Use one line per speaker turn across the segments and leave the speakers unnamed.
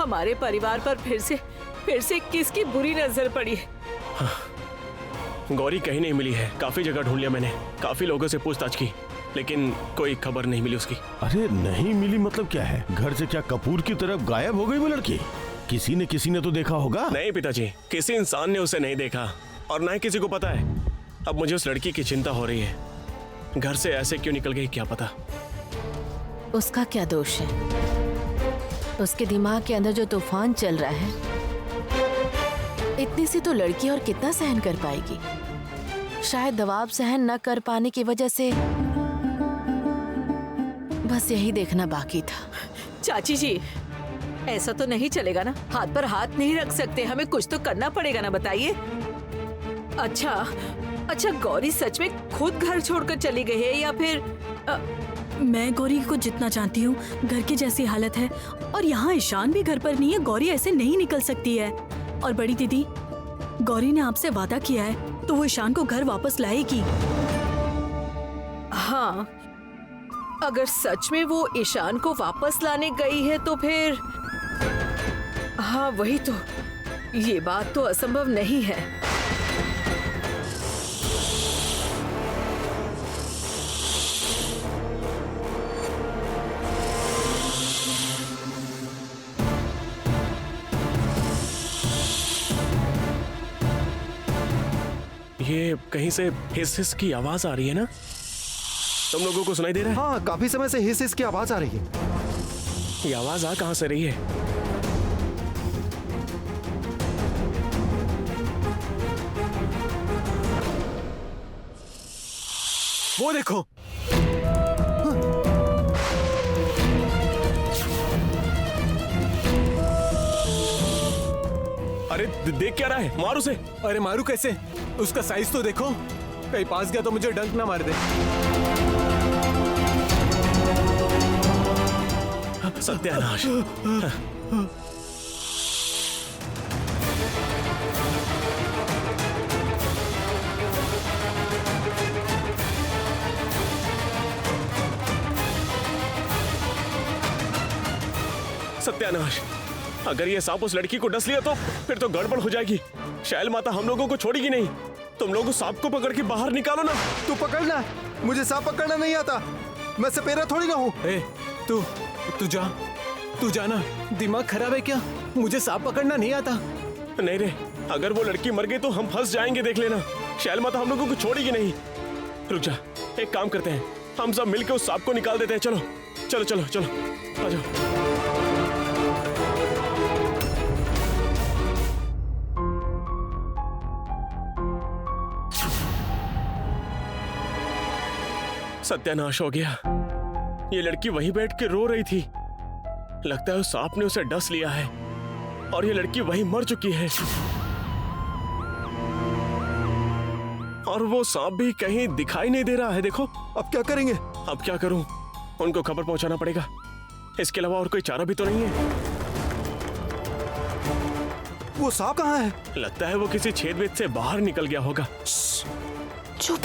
हमारे परिवार पर फिर से किसकी बुरी नजर पड़ी है?
गौरी कहीं नहीं मिली है। काफी जगह ढूंढ लिया मैंने, काफी लोगों से पूछताछ की, लेकिन कोई खबर नहीं मिली उसकी।
अरे नहीं मिली मतलब क्या है? घर से क्या कपूर की तरफ गायब हो गई वो लड़की? किसी ने तो देखा होगा।
नहीं पिताजी, किसी इंसान ने उसे नहीं देखा और ना ही किसी को पता है। अब मुझे उस लड़की की चिंता हो रही है। घर से ऐसे क्यों निकल गई क्या पता।
उसका क्या दोष है? उसके दिमाग के अंदर जो तूफान चल रहा है, इतनी सी तो लड़की और कितना सहन कर पाएगी? शायद दबाव सहन न कर पाने की वजह से बस यही देखना बाकी था।
चाची जी, ऐसा तो नहीं चलेगा ना, हाथ पर हाथ नहीं रख सकते, हमें कुछ तो करना पड़ेगा ना, बताइए। अच्छा गौरी सच में खुद घर छोड़कर चली गई है या फिर
मैं गौरी को जितना जानती हूँ, घर की जैसी हालत है और यहाँ ईशान भी घर पर नहीं है। गौरी ऐसे नहीं निकल सकती है। और बड़ी दीदी, गौरी ने आपसे वादा किया है तो वो ईशान को घर वापस लाएगी।
हाँ, अगर सच में वो ईशान को वापस लाने गई है तो फिर हाँ वही तो, ये बात तो असंभव नहीं है।
ये कहीं से हिस हिस की आवाज आ रही है ना? तुम लोगों को सुनाई दे रहा है?
हाँ, काफी समय से हिस हिस की आवाज आ रही है।
ये आवाज आ कहां से रही है?
वो देखो।
अरे देख क्या रहा है? मार उसे।
अरे मारू कैसे? उसका साइज तो देखो, कहीं पास गया तो मुझे डंक ना मार दे।
सत्यानाश। सत्यानाश, अगर ये सांप उस लड़की को डस लिया तो फिर तो गड़बड़ हो जाएगी। शैल माता हम लोगों को छोड़ेगी नहीं। तुम लोग उस सांप को पकड़ के बाहर निकालो ना।
तू पकड़ना, मुझे सांप पकड़ना नहीं आता। मैं सपेरा थोड़ी ना हूँ।
तू जाना, दिमाग खराब है क्या? मुझे सांप पकड़ना नहीं आता।
नहीं रे, अगर वो लड़की मर गई तो हम फंस जाएंगे, देख लेना। शैल माता हम लोगों को छोड़ेगी नहीं। रुक जा, एक काम करते हैं, हम सब मिलकर उस सांप को निकाल देते हैं। चलो चलो चलो चलो, आ जाओ। सत्यानाश हो गया। ये लड़की वहीं बैठ के रो रही थी। लगता है उस सांप ने उसे डस लिया है और ये लड़की वहीं मर चुकी है। और वो सांप भी कहीं दिखाई नहीं दे रहा है। देखो,
अब क्या करेंगे?
अब क्या करूं? उनको खबर पहुंचाना पड़ेगा। इसके अलावा और कोई चारा भी तो नहीं है।
वो सांप कहाँ है?
लगता है वो किसी छेद वेद से बाहर निकल गया होगा।
चुप।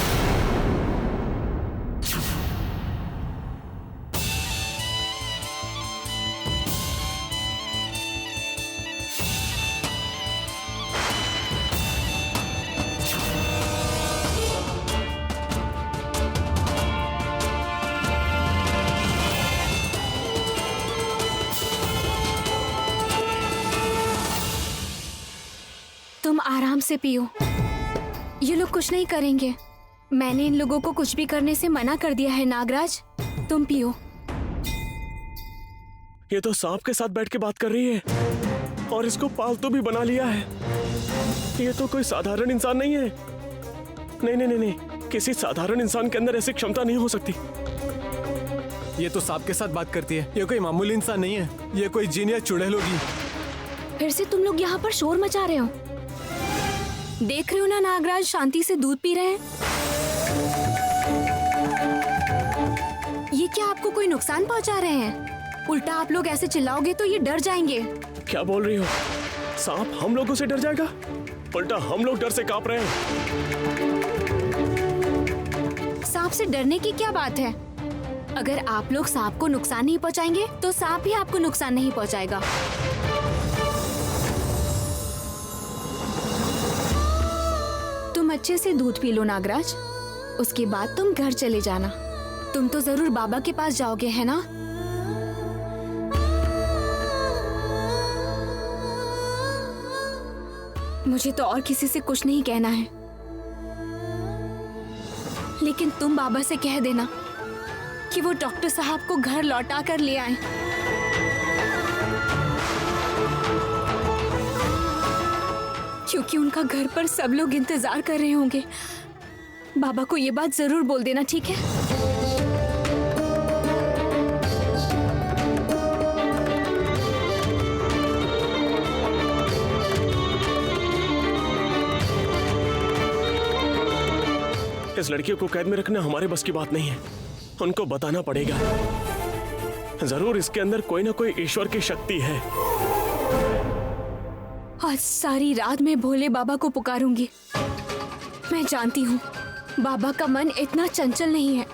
तुम आराम से पियो, ये लोग कुछ नहीं करेंगे। मैंने इन लोगों को कुछ भी करने से मना कर दिया है। नागराज, तुम पियो।
ये तो सांप के साथ बैठ के बात कर रही है और इसको पालतू भी बना लिया है। ये तो कोई साधारण इंसान नहीं है। नहीं नहीं नहीं नहीं, किसी साधारण इंसान के अंदर ऐसी क्षमता नहीं हो सकती।
ये तो सांप के साथ बात करती है। ये कोई मामूली इंसान नहीं है, ये कोई जिन या चुड़ैल होगी।
फिर से तुम लोग यहाँ पर शोर मचा रहे हो। देख रहे हो ना, नागराज शांति से दूध पी रहे हैं। ये क्या आपको कोई नुकसान पहुँचा रहे हैं? उल्टा आप लोग ऐसे चिल्लाओगे तो ये डर जाएंगे।
क्या बोल रही हो? सांप हम लोगों से डर जाएगा? उल्टा हम लोग डर से कांप रहे हैं।
सांप से डरने की क्या बात है? अगर आप लोग सांप को नुकसान नहीं पहुंचाएंगे तो सांप भी आपको नुकसान नहीं पहुंचाएगा। तुम अच्छे से दूध पी लो नागराज, उसके बाद तुम घर चले जाना। तुम तो जरूर बाबा के पास जाओगे, है ना? मुझे तो और किसी से कुछ नहीं कहना है, लेकिन तुम बाबा से कह देना कि वो डॉक्टर साहब को घर लौटा कर ले आए। क्योंकि उनका घर पर सब लोग इंतजार कर रहे होंगे। बाबा को ये बात जरूर बोल देना, ठीक है?
इस लड़की को कैद में रखना हमारे बस की बात नहीं है, उनको बताना पड़ेगा। जरूर इसके अंदर कोई ना कोई ईश्वर की शक्ति है।
आज सारी रात मैं भोले बाबा को पुकारूंगी। मैं जानती हूँ बाबा का मन इतना चंचल नहीं है,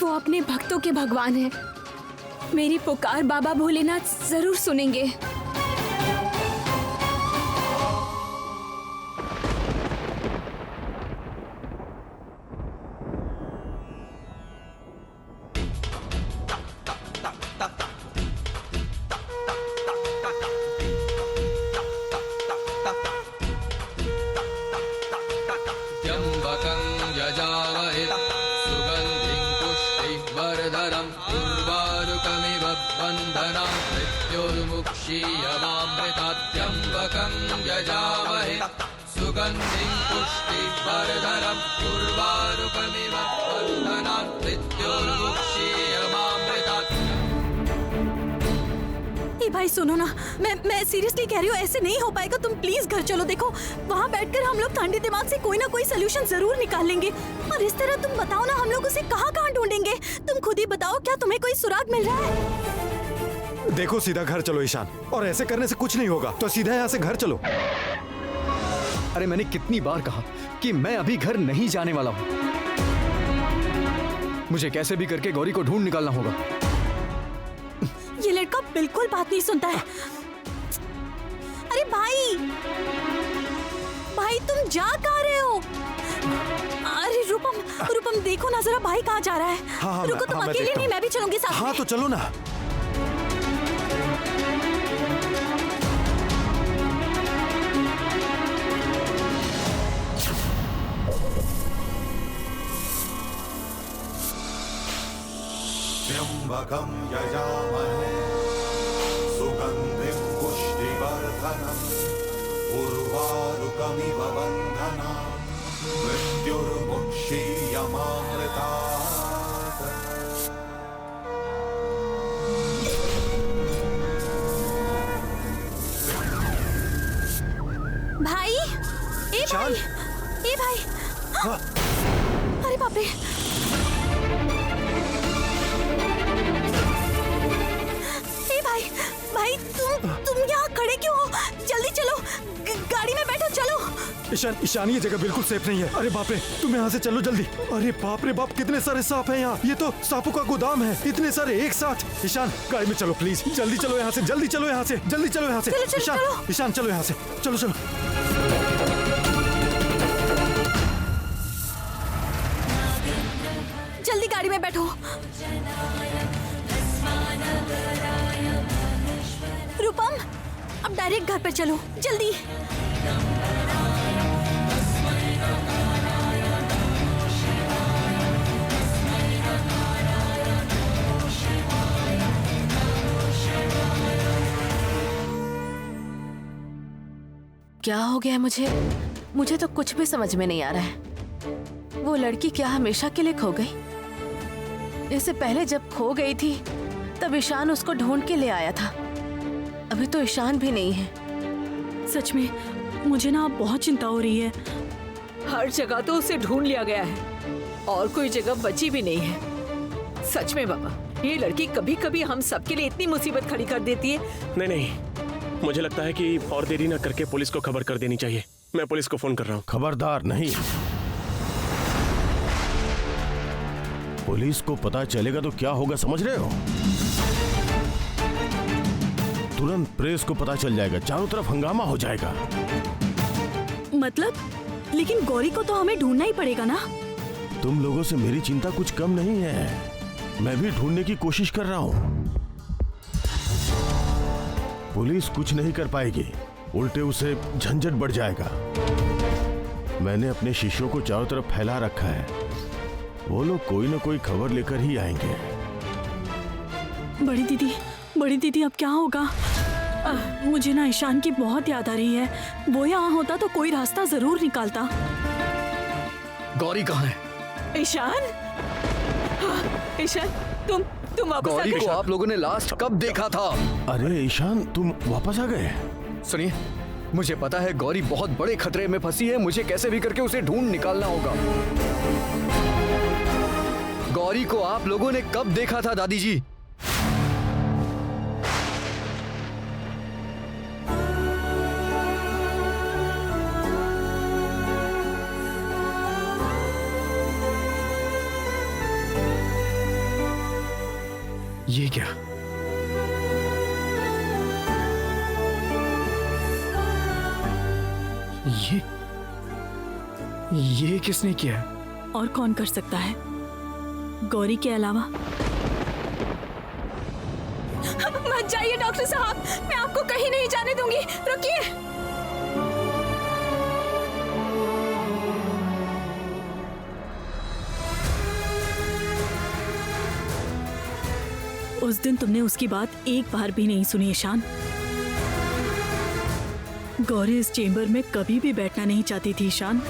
वो अपने भक्तों के भगवान हैं। मेरी पुकार बाबा भोलेनाथ जरूर सुनेंगे।
त्र्यम्बकं यजामहे सुगन्धिं पुष्टिवर्धनम् उर्वारुकमिव बन्धनान् मृत्योर्मुक्षीयमामृतात्। त्र्यम्बकं यजामहे सुगन्धिं पुष्टिवर्धनम् उर्वारुकमिव बन्धनान् मृत्योर्मुक्षीयमामृतात्।
ए भाई सुनो ना, मैं सीरियसली कह रही हूँ, ऐसे नहीं हो पाएगा। तुम प्लीज घर चलो। देखो वहाँ बैठकर हम लोग ठंडे दिमाग से कोई ना कोई सोल्यूशन जरूर निकाल लेंगे। और इस तरह तुम बताओ ना, हम लोग उसे कहाँ कहाँ ढूंढेंगे? तुम खुद ही बताओ, क्या तुम्हें कोई सुराग मिल रहा है?
देखो सीधा घर चलो ईशान, और ऐसे करने से कुछ नहीं होगा, तो सीधा यहाँ से घर चलो।
अरे मैंने कितनी बार कहा कि मैं अभी घर नहीं जाने वाला हूँ। मुझे कैसे भी करके गौरी को ढूंढ निकालना होगा।
ये लड़का बिल्कुल बात नहीं सुनता है। अरे भाई, भाई तुम जा कहाँ रहे हो? अरे रूपम देखो ना जरा, भाई कहाँ जा रहा है?
हाँ,
रुको, तुम अकेले नहीं, मैं भी चलूंगी साथ
हाँ
में।
तो चलो ना।
त्र्यम्बकं यजामहे सुगन्धिं पुष्टिवर्धनम् उर्वारुकमिव बन्धनान् मृत्युर्मुक्षीयमामृतात्।
भाई, ए भाई, ए भाई, अरे बाप रे, भाई तुम यहाँ खड़े क्यों हो? जल्दी चलो, गाड़ी में बैठो, चलो।
ईशान ये जगह बिल्कुल सेफ नहीं है। अरे बाप रे, तुम यहाँ से चलो जल्दी। अरे बाप रे बाप, कितने सारे सांप हैं यहाँ। ये तो सांपों का गोदाम है, इतने सारे एक साथ। ईशान गाड़ी में चलो प्लीज, जल्दी चलो यहाँ से, जल्दी चलो यहाँ से, जल्दी चलो यहाँ से। ईशान चलो यहाँ से, चलो चलो।
जल्दी गाड़ी में बैठो। रूपम, अब डायरेक्ट घर पर चलो, जल्दी।
क्या हो गया मुझे तो कुछ भी समझ में नहीं आ रहा है। वो लड़की क्या हमेशा के लिए खो गई? इससे पहले जब खो गई थी तब ईशान उसको ढूंढ के ले आया था। अभी तो ईशान भी नहीं है।
सच में मुझे ना अब बहुत चिंता हो रही है।
हर जगह तो उसे ढूंढ लिया गया है और कोई जगह बची भी नहीं है। सच में बाबा, ये लड़की कभी कभी हम सबके लिए इतनी मुसीबत खड़ी कर देती है।
नहीं, मुझे लगता है कि और देरी न करके पुलिस को खबर कर देनी चाहिए। मैं पुलिस को फोन कर रहा हूँ।
खबरदार नहीं, पुलिस को पता चलेगा तो क्या होगा समझ रहे हो? तुरंत प्रेस को पता चल जाएगा, चारों तरफ हंगामा हो जाएगा।
मतलब लेकिन गौरी को तो हमें ढूंढना ही पड़ेगा ना।
तुम लोगों से मेरी चिंता कुछ कम नहीं है। मैं भी ढूंढने की कोशिश कर रहा हूँ। पुलिस कुछ नहीं कर पाएगी, उल्टे उसे झंझट बढ़ जाएगा। मैंने अपने शिष्यों को चारों तरफ फैला रखा है, वो लोग कोई ना कोई खबर लेकर ही आएंगे।
बड़ी दीदी अब क्या होगा? मुझे ना ईशान की बहुत याद आ रही है। वो यहाँ होता तो कोई रास्ता जरूर निकालता।
गौरी कहाँ है?
ईशान, ईशान, तुम वापस आ
गौरी
गए?
को आप लोगों ने लास्ट कब देखा था?
अरे ईशान, तुम वापस आ गए?
सुनिए, मुझे पता है गौरी बहुत बड़े खतरे में फंसी है। मुझे कैसे भी करके उसे ढूंढ निकालना होगा। गौरी को आप लोगों ने कब देखा था दादी जी? ये क्या? ये किसने किया है?
और कौन कर सकता है गौरी के अलावा?
मत जाइए डॉक्टर साहब, मैं आपको कहीं नहीं जाने दूंगी। रुकिए।
उस दिन तुमने उसकी बात एक बार भी नहीं सुनी ईशान। गौरी इस चेंबर में कभी भी बैठना नहीं चाहती थी ईशान।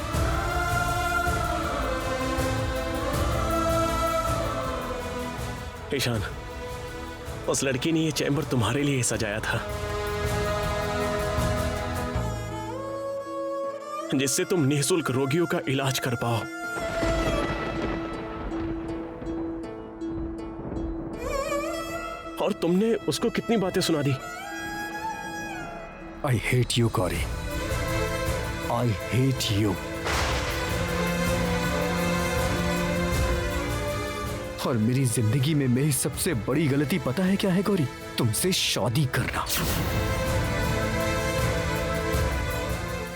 ईशान, उस लड़की ने ये चैम्बर तुम्हारे लिए सजाया था, जिससे तुम निःशुल्क रोगियों का इलाज कर पाओ। और तुमने उसको कितनी बातें सुना दी।
I hate you, Gauri. I hate you। और मेरी जिंदगी में मेरी सबसे बड़ी गलती पता है क्या है गौरी? तुमसे शादी करना।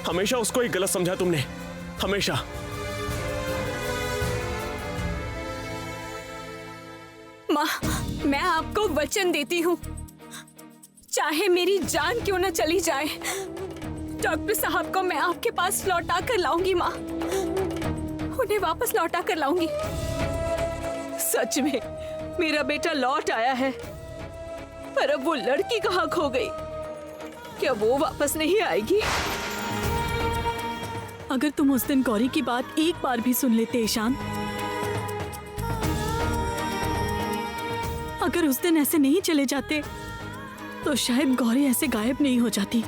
हमेशा उसको एक गलत समझा तुमने, हमेशा।
माँ, मैं आपको वचन देती हूँ, चाहे मेरी जान क्यों न चली जाए, डॉक्टर साहब को मैं आपके पास लौटा कर लाऊंगी। माँ, उन्हें वापस लौटा कर लाऊंगी।
सच में मेरा बेटा लौट आया है, पर अब वो लड़की कहाँ खो गई? क्या वो वापस नहीं आएगी?
अगर तुम उस दिन गौरी की बात एक बार भी सुन लेते ईशान, अगर उस दिन ऐसे नहीं चले जाते तो शायद गौरी ऐसे गायब नहीं हो जाती।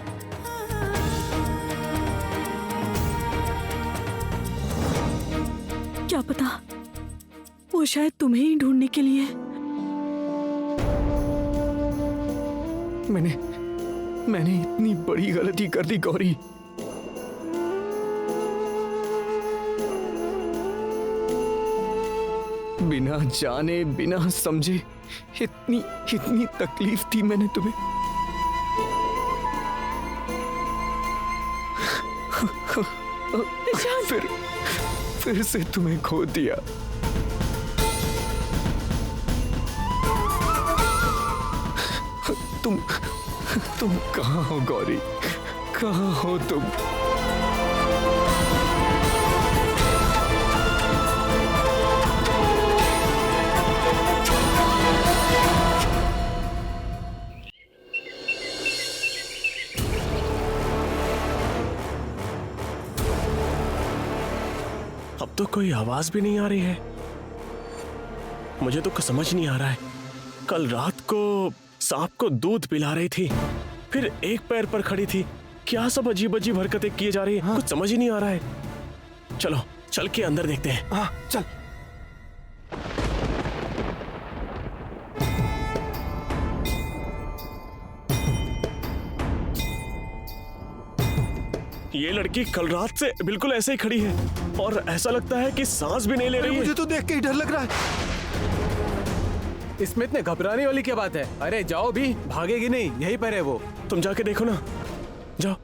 क्या पता, वो शायद तुम्हें ही ढूंढने के लिए।
मैंने इतनी बड़ी गलती कर दी गौरी। बिना जाने बिना समझे इतनी तकलीफ दी मैंने तुम्हें। फिर से तुम्हें खो दिया। तुम कहाँ हो गौरी? कहाँ हो तुम?
अब तो कोई आवाज भी नहीं आ रही है। मुझे तो कुछ समझ नहीं आ रहा है। कल रात को सांप को दूध पिला रही थी, फिर एक पैर पर खड़ी थी। क्या सब अजीब अजीब हरकतें किए जा रही है। कुछ समझ ही नहीं आ रहा है। चलो चल के अंदर देखते हैं।
हाँ चल।
ये लड़की कल रात से बिल्कुल ऐसे ही खड़ी है और ऐसा लगता है कि सांस भी नहीं ले रही है।
मुझे तो देख के ही डर लग रहा है।
इसमें इतने घबराने वाली क्या बात है? अरे जाओ भी, भागेगी नहीं, यहीं पर है वो।
तुम जाके देखो ना, जाओ।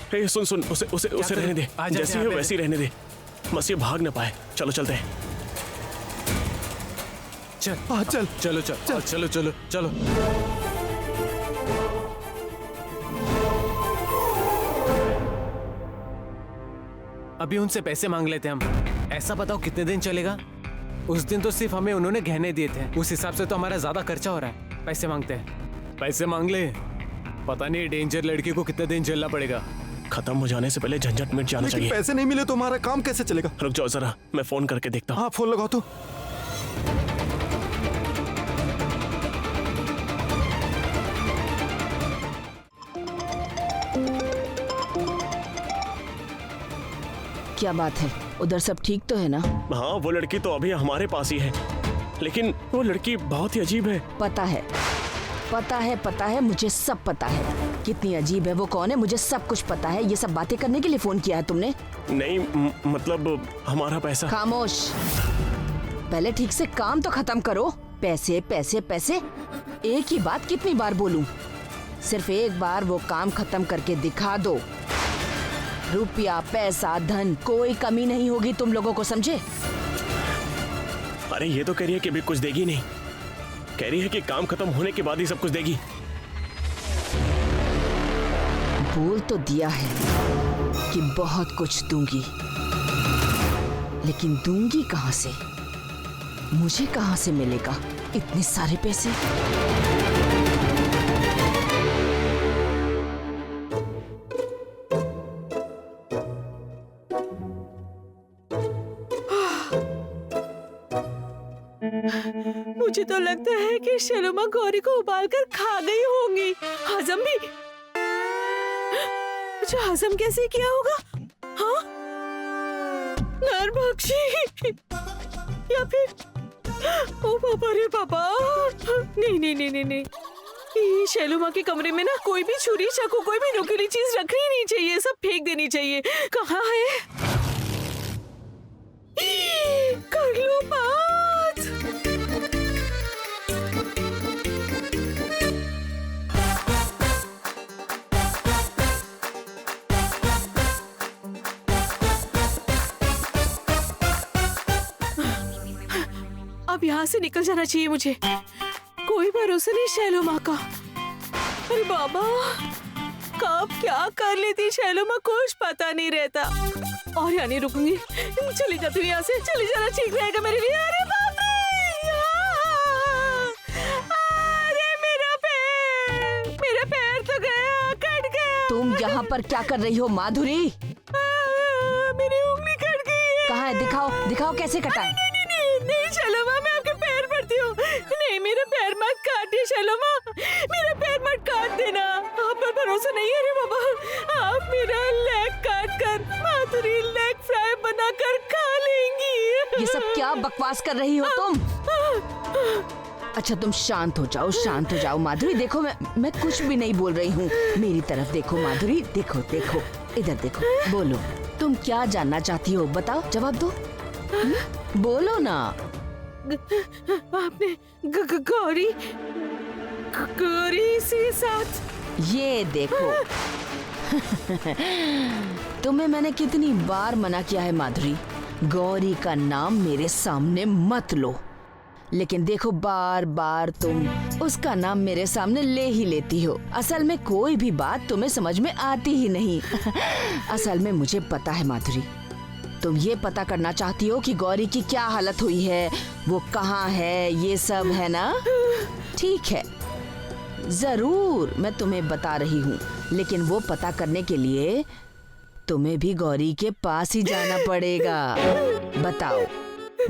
हे सुन सुन, उसे रहने दे, जैसी है वैसी रहने दे, बस ये भाग ना पाए। चलो चलते हैं।
चल चलो चलो चलो चलो चलो। अभी उनसे पैसे मांग लेते हम। ऐसा बताओ कितने दिन चलेगा? उस दिन तो सिर्फ हमें उन्होंने गहने दिए थे, उस हिसाब से तो हमारा ज्यादा खर्चा हो रहा है। पैसे मांगते हैं, पैसे मांग ले। पता नहीं डेंजर लड़की को कितने दिन झेलना पड़ेगा।
खत्म हो जाने से पहले झंझट मिट जाना चाहिए।
पैसे नहीं मिले तो हमारा काम कैसे चलेगा?
रुक जाओ जरा, मैं फोन करके देखता हूँ।
हाँ फोन लगाओ तो।
क्या बात है, उधर सब ठीक तो है ना?
हाँ, वो लड़की तो अभी हमारे पास ही है, लेकिन वो लड़की बहुत ही अजीब है।
पता है, मुझे सब पता है। कितनी अजीब है, वो कौन है, मुझे सब कुछ पता है। ये सब बातें करने के लिए फोन किया है तुमने?
नहीं, मतलब हमारा पैसा।
खामोश, पहले ठीक से काम तो खत्म करो। पैसे पैसे पैसे, एक ही बात कितनी बार बोलूं? सिर्फ एक बार वो काम खत्म करके दिखा दो। रुपया, पैसा, धन, कोई कमी नहीं होगी तुम लोगों को, समझे?
अरे ये तो कह रही है कि अभी कुछ देगी नहीं, कह रही है कि काम खत्म होने के बाद ही सब कुछ देगी।
बोल तो दिया है कि बहुत कुछ दूंगी, लेकिन दूंगी कहां से? मुझे कहां से मिलेगा इतने सारे पैसे?
मुझे तो लगता है कि शर्मा गौरी को उबालकर खा गई होंगी। हजम भी, अच्छा हजम कैसे किया होगा? हाँ, नरभक्षी या फिर ओ पापा रे पापा, नहीं नहीं नहीं नहीं नहीं, शैलुमा के कमरे में ना कोई भी छुरी चाकू कोई भी नुकीली चीज रखनी नहीं चाहिए, सब फेंक देनी चाहिए। कहाँ है? कर लो बात। अब यहाँ से निकल जाना चाहिए मुझे, कोई भरोसा नहीं शैलोमा का। अरे बाबा, कब क्या कर लेती शैलोमा, कुछ पता नहीं रहता। और यहाँ नहीं रुकूंगी, चली जाती हूँ यहाँ से, चली जाना ठीक रहेगा मेरे लिए। अरे बाप रे, अरे मेरा पैर तो गया, कट गया।
तुम यहाँ पर क्या कर रही हो माधुरी?
मेरी उंगली कट गई है।
कहाँ है? दिखाओ कैसे कटा है।
नहीं शैलोमा, मैं आपके पैर पड़ती हूँ। नहीं, मेरा पैर मत काटिए शैलोमा, मेरा पैर मत काट देना। आप पर भरोसा नहीं है रे बाबा। आप मेरा लेग काट कर माधुरी लेग फ्राई बनाकर खा लेंगी।
ये सब क्या बकवास कर रही हो तुम? अच्छा तुम शांत हो जाओ माधुरी। देखो मैं कुछ भी नहीं बोल रही हूँ। मेरी तरफ देखो माधुरी, देखो इधर देखो। बोलो, तुम क्या जानना चाहती हो? बताओ, जवाब दो। बोलो ना।
आपने गौरी से साथ।
ये देखो तुम्हें मैंने कितनी बार मना किया है माधुरी, गौरी का नाम मेरे सामने मत लो, लेकिन देखो बार बार तुम उसका नाम मेरे सामने ले ही लेती हो। असल में कोई भी बात तुम्हें समझ में आती ही नहीं। असल में मुझे पता है माधुरी, तुम ये पता करना चाहती हो कि गौरी की क्या हालत हुई है, वो कहाँ है, ये सब है ना? ठीक है, जरूर मैं तुम्हें बता रही हूँ, लेकिन वो पता करने के लिए तुम्हें भी गौरी के पास ही जाना पड़ेगा। बताओ,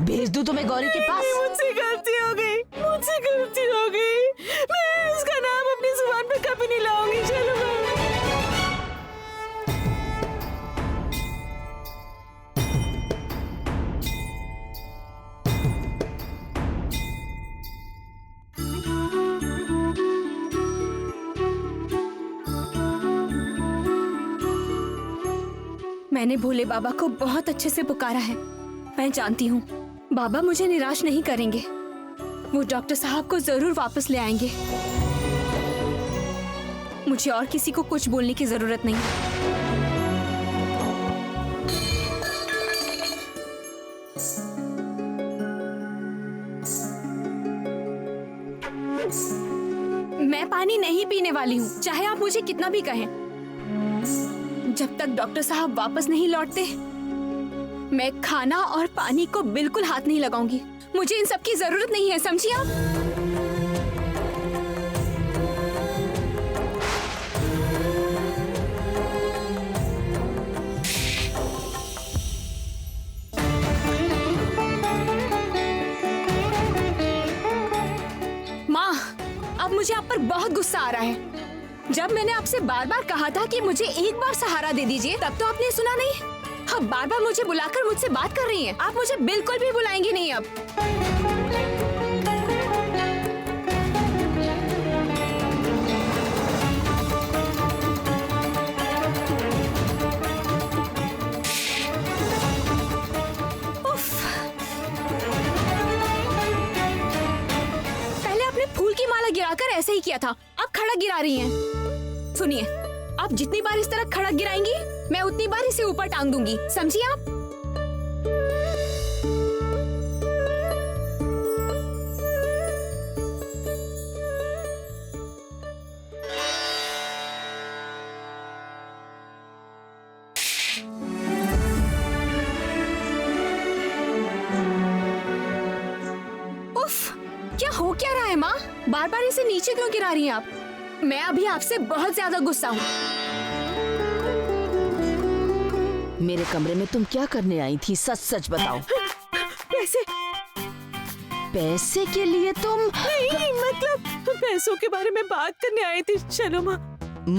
भेज दूं तुम्हें गौरी के पास?
मुझसे गलती हो गई। मैं उसका नाम अपनी जुबान पे कभी नहीं लाऊंगी। चलो
मैंने भोले बाबा को बहुत अच्छे से पुकारा है। मैं जानती हूँ बाबा मुझे निराश नहीं करेंगे। वो डॉक्टर साहब को जरूर वापस ले आएंगे। मुझे और किसी को कुछ बोलने की जरूरत नहीं। मैं पानी नहीं पीने वाली हूँ, चाहे आप मुझे कितना भी कहें। जब तक डॉक्टर साहब वापस नहीं लौटते, मैं खाना और पानी को बिल्कुल हाथ नहीं लगाऊंगी। मुझे इन सब की जरूरत नहीं है, समझिए आप? अब मुझे आप पर बहुत गुस्सा आ रहा है। जब मैंने आपसे बार बार कहा था कि मुझे एक बार सहारा दे दीजिए, तब तो आपने सुना नहीं। अब बार बार मुझे बुलाकर मुझसे बात कर रही हैं। आप मुझे बिल्कुल भी बुलाएंगी नहीं अब। गिराकर ऐसे ही किया था, अब खड़ा गिरा रही हैं। सुनिए, आप जितनी बार इस तरह खड़ा गिराएंगी, मैं उतनी बार इसे ऊपर टांग दूंगी, समझिए आप? क्या हो क्या रहा है माँ? बार बार इसे नीचे क्यों गिरा रही हैं आप? मैं अभी आपसे बहुत ज्यादा गुस्सा हूँ।
मेरे कमरे में तुम क्या करने आई थी? सच सच बताओ।
पैसे।
पैसे के लिए तुम?
नहीं, मतलब पैसों के बारे में बात करने आई थी शैलोमा।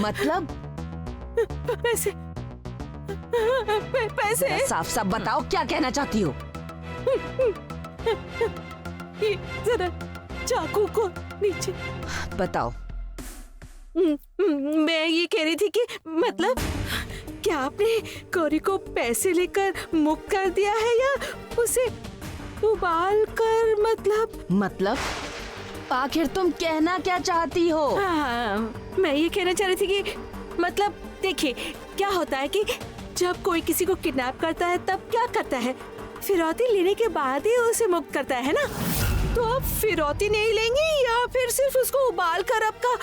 मतलब?
पैसे। पैसे।
साफ साफ बताओ, क्या कहना चाहती हो?
जरा चाकू को नीचे
बताओ।
मैं ये कह रही थी कि मतलब क्या आपने गौरी को पैसे लेकर मुक्त कर दिया है या उसे उबाल कर?
मतलब आखिर तुम कहना क्या चाहती हो?
हाँ, मैं ये कहना चाह रही थी कि मतलब देखिए, क्या होता है कि जब कोई किसी को किडनैप करता है तब क्या करता है? फिरौती लेने के बाद ही उसे मुक्त करता है ना। तो आप फिरौती नहीं लेंगी या फिर सिर्फ उसको उबाल कर आपका